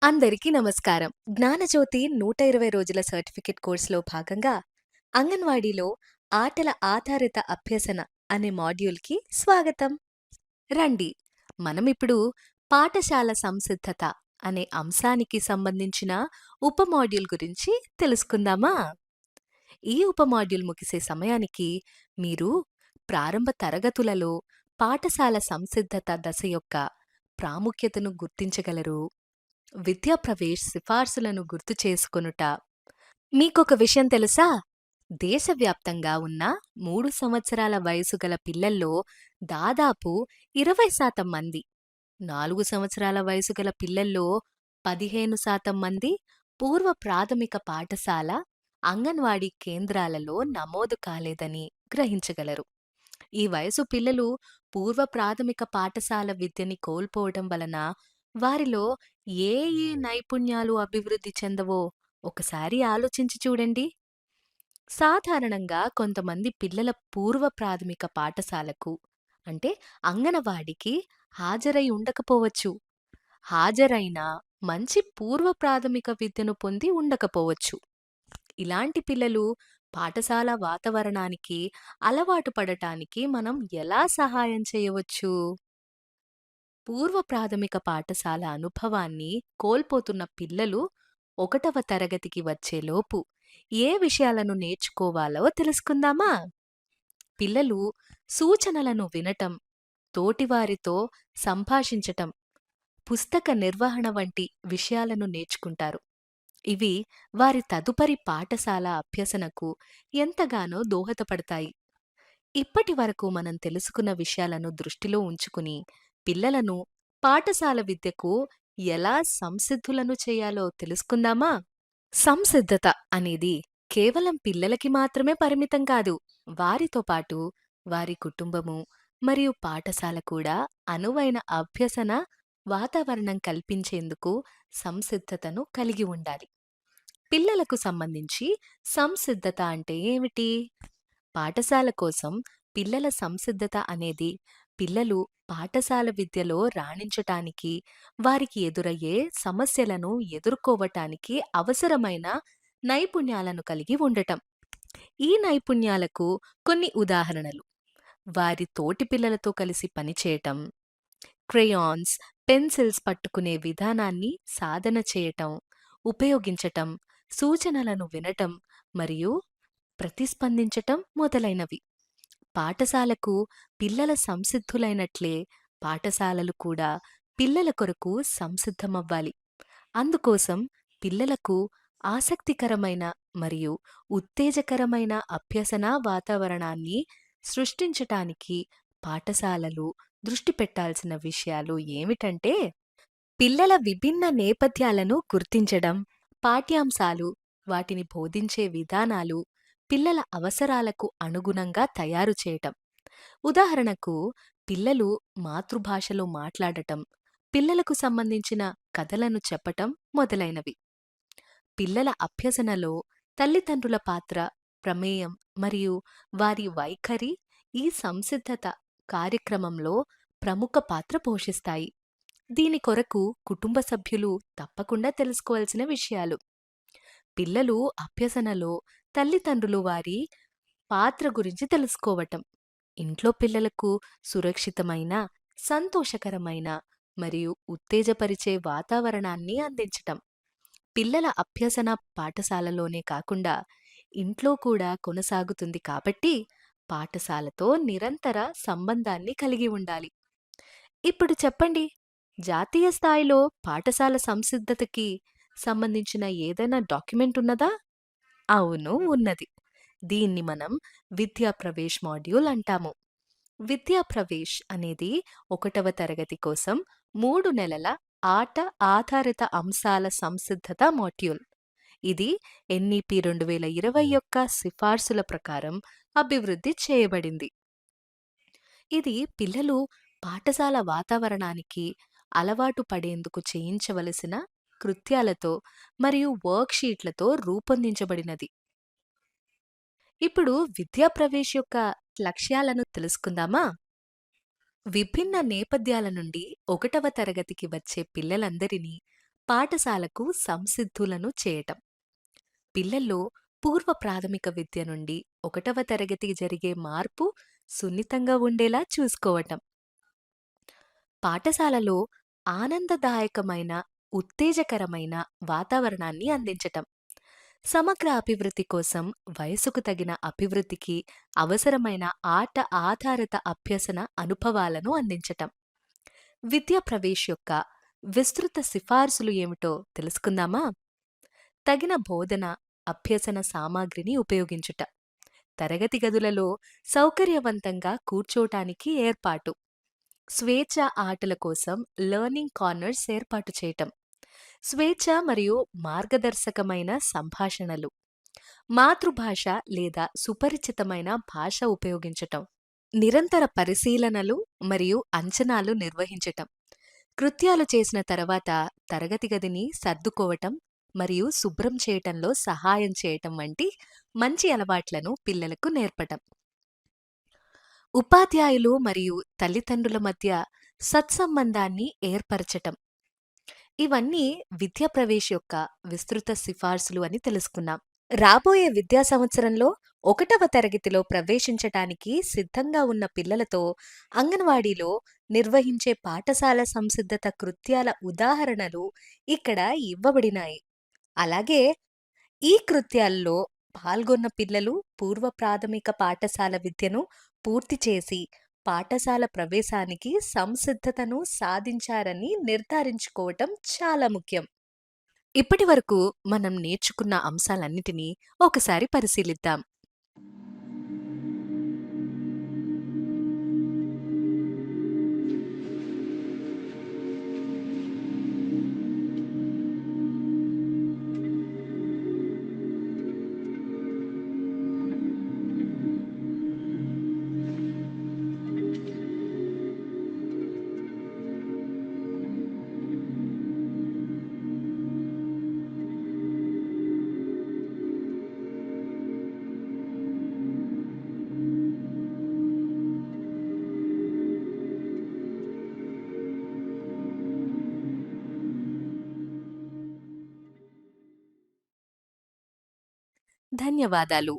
అందరికీ నమస్కారం. జ్ఞానజ్యోతి 120 రోజుల సర్టిఫికేట్ కోర్సులో భాగంగా అంగన్వాడీలో ఆటల ఆధారిత అభ్యసన అనే మాడ్యూల్‌కి స్వాగతం. రండి, మనమిప్పుడు పాఠశాల సంసిద్ధత అనే అంశానికి సంబంధించిన ఉప మాడ్యూల్ గురించి తెలుసుకుందామా? ఈ ఉప మాడ్యూల్ ముగిసే సమయానికి మీరు ప్రారంభ తరగతులలో పాఠశాల సంసిద్ధత దశ యొక్క ప్రాముఖ్యతను గుర్తించగలరు. విద్యా ప్రవేశ్ సిఫార్సులను గుర్తు చేసుకొనుట. మీకొక విషయం తెలుసా? దేశవ్యాప్తంగా ఉన్న 3 సంవత్సరాల వయసు గల పిల్లల్లో దాదాపు 20% మంది, 4 సంవత్సరాల వయసు గల పిల్లల్లో 15% మంది పూర్వ ప్రాథమిక పాఠశాల, అంగన్వాడీ కేంద్రాలలో నమోదు కాలేదని గ్రహించగలరు. ఈ వయసు పిల్లలు పూర్వ ప్రాథమిక పాఠశాల విద్యని కోల్పోవడం వలన వారిలో ఏ ఏ నైపుణ్యాలు అభివృద్ధి చెందవో ఒకసారి ఆలోచించి చూడండి. సాధారణంగా కొంతమంది పిల్లల పూర్వ ప్రాథమిక పాఠశాలకు అంటే అంగనవాడికి హాజరై ఉండకపోవచ్చు. హాజరైనా మంచి పూర్వ ప్రాథమిక విద్యను పొంది ఉండకపోవచ్చు. ఇలాంటి పిల్లలు పాఠశాల వాతావరణానికి అలవాటు పడటానికి మనం ఎలా సహాయం చేయవచ్చు? పూర్వ ప్రాథమిక పాఠశాల అనుభవాన్ని కోల్పోతున్న పిల్లలు 1వ తరగతికి వచ్చేలోపు ఏ విషయాలను నేర్చుకోవాలో తెలుసుకుందామా? పిల్లలు సూచనలను వినటం, తోటివారితో సంభాషించటం, పుస్తక నిర్వహణ వంటి విషయాలను నేర్చుకుంటారు. ఇవి వారి తదుపరి పాఠశాల అభ్యసనకు ఎంతగానో దోహదపడతాయి. ఇప్పటి వరకు మనం తెలుసుకున్న విషయాలను దృష్టిలో ఉంచుకుని పిల్లలను పాఠశాల విద్యకు ఎలా సంసిద్ధులను చేయాలో తెలుసుకుందామా? సంసిద్ధత అనేది కేవలం పిల్లలకి మాత్రమే పరిమితం కాదు. వారితో పాటు వారి కుటుంబము మరియు పాఠశాల కూడా అనువైన అభ్యసన వాతావరణం కల్పించేందుకు సంసిద్ధతను కలిగి ఉండాలి. పిల్లలకు సంబంధించి సంసిద్ధత అంటే ఏమిటి? పాఠశాల కోసం పిల్లల సంసిద్ధత అనేది పిల్లలు పాఠశాల విద్యలో రాణించటానికి, వారికి ఎదురయ్యే సమస్యలను ఎదుర్కోవటానికి అవసరమైన నైపుణ్యాలను కలిగి ఉండటం. ఈ నైపుణ్యాలకు కొన్ని ఉదాహరణలు: వారి తోటి పిల్లలతో కలిసి పనిచేయటం, క్రేయాన్స్, పెన్సిల్స్ పట్టుకునే విధానాన్ని సాధన చేయటం, ఉపయోగించటం, సూచనలను వినటం మరియు ప్రతిస్పందించటం మొదలైనవి. పాఠశాలకు పిల్లల సంసిద్ధులైనట్లే పాఠశాలలు కూడా పిల్లల కొరకు సంసిద్ధమవ్వాలి. అందుకోసం పిల్లలకు ఆసక్తికరమైన మరియు ఉత్తేజకరమైన అభ్యసన వాతావరణాన్ని సృష్టించటానికి పాఠశాలలు దృష్టి పెట్టాల్సిన విషయాలు ఏమిటంటే, పిల్లల విభిన్న నేపథ్యాలను గుర్తించడం, పాఠ్యాంశాలు, వాటిని బోధించే విధానాలు పిల్లల అవసరాలకు అనుగుణంగా తయారు చేయటం. ఉదాహరణకు, పిల్లలు మాతృభాషలో మాట్లాడటం, పిల్లలకు సంబంధించిన కథలను చెప్పటం మొదలైనవి. పిల్లల అభ్యసనలో తల్లిదండ్రుల పాత్ర, ప్రమేయం మరియు వారి వైఖరి ఈ సంసిద్ధత కార్యక్రమంలో ప్రముఖ పాత్ర పోషిస్తాయి. దీని కొరకు కుటుంబ సభ్యులు తప్పకుండా తెలుసుకోవాల్సిన విషయాలు: పిల్లలు అభ్యసనలో తల్లిదండ్రులు వారి పాత్ర గురించి తెలుసుకోవటం, ఇంట్లో పిల్లలకు సురక్షితమైన, సంతోషకరమైన మరియు ఉత్తేజపరిచే వాతావరణాన్ని అందించటం. పిల్లల అభ్యసన పాఠశాలలోనే కాకుండా ఇంట్లో కూడా కొనసాగుతుంది కాబట్టి పాఠశాలతో నిరంతర సంబంధాన్ని కలిగి ఉండాలి. ఇప్పుడు చెప్పండి, జాతీయ స్థాయిలో పాఠశాల సంసిద్ధతకి సంబంధించిన ఏదైనా డాక్యుమెంట్ ఉన్నదా? అవును, ఉన్నది. దీన్ని మనం విద్యా ప్రవేశ్ మాడ్యూల్ అంటాము. విద్యా ప్రవేశ్ అనేది 1వ తరగతి కోసం 3 నెలల ఆట ఆధారిత అంశాల సంసిద్ధత మాడ్యూల్. ఇది ఎన్ఈపి 2020 యొక్క సిఫార్సుల ప్రకారం అభివృద్ధి చేయబడింది. ఇది పిల్లలు పాఠశాల వాతావరణానికి అలవాటు పడేందుకు చేయించవలసిన కృత్యాలతో మరియు వర్క్షీట్లతో రూపొందించబడినది. ఇప్పుడు విద్యా ప్రవేశ్ యొక్క లక్ష్యాలను తెలుసుకుందామా? విభిన్న నేపథ్యాల నుండి 1వ తరగతికి వచ్చే పిల్లలందరినీ పాఠశాలకు సంసిద్ధులను చేయటం. పిల్లల్లో పూర్వ ప్రాథమిక విద్య నుండి 1వ తరగతి జరిగే మార్పు సున్నితంగా ఉండేలా చూసుకోవటం. పాఠశాలలో ఆనందదాయకమైన, ఉత్తేజకరమైన వాతావరణాన్ని అందించటం. సమగ్ర అభివృద్ధి కోసం వయసుకు తగిన అభివృద్ధికి అవసరమైన ఆట ఆధారిత అభ్యసన అనుభవాలను అందించటం. విద్యా ప్రవేశ్ యొక్క విస్తృత సిఫార్సులు ఏమిటో తెలుసుకుందామా? తగిన బోధన, అభ్యసన సామాగ్రిని ఉపయోగించుట. తరగతి గదులలో సౌకర్యవంతంగా కూర్చోటానికి ఏర్పాటు. స్వేచ్ఛ ఆటల కోసం లెర్నింగ్ కార్నర్స్ ఏర్పాటు చేయటం. స్వేచ్ఛ మరియు మార్గదర్శకమైన సంభాషణలు. మాతృభాష లేదా సుపరిచితమైన భాష ఉపయోగించటం. నిరంతర పరిశీలనలు మరియు అంచనాలు నిర్వహించటం. కృత్యాలు చేసిన తర్వాత తరగతి గదిని సర్దుకోవటం మరియు శుభ్రం చేయటంలో సహాయం చేయటం వంటి మంచి అలవాట్లను పిల్లలకు నేర్పటం. ఉపాధ్యాయులు మరియు తల్లిదండ్రుల మధ్య సత్సంబంధాన్ని ఏర్పరచటం. ఇవన్నీ విద్యా ప్రవేశ్ యొక్క విస్తృత సిఫార్సులు అని తెలుసుకున్నాం. రాబోయే విద్యా సంవత్సరంలో 1వ తరగతిలో ప్రవేశించటానికి సిద్ధంగా ఉన్న పిల్లలతో అంగన్వాడీలో నిర్వహించే పాఠశాల సంసిద్ధత కృత్యాల ఉదాహరణలు ఇక్కడ ఇవ్వబడినాయి. అలాగే ఈ కృత్యాల్లో పాల్గొన్న పిల్లలు పూర్వ ప్రాథమిక పాఠశాల విద్యను పూర్తి చేసి పాఠశాల ప్రవేశానికి సంసిద్ధతను సాధించారని నిర్ధారించుకోవటం చాలా ముఖ్యం. ఇప్పటివరకు మనం నేర్చుకున్న అంశాలన్నిటినీ ఒకసారి పరిశీలిద్దాం. ధన్యవాదాలు.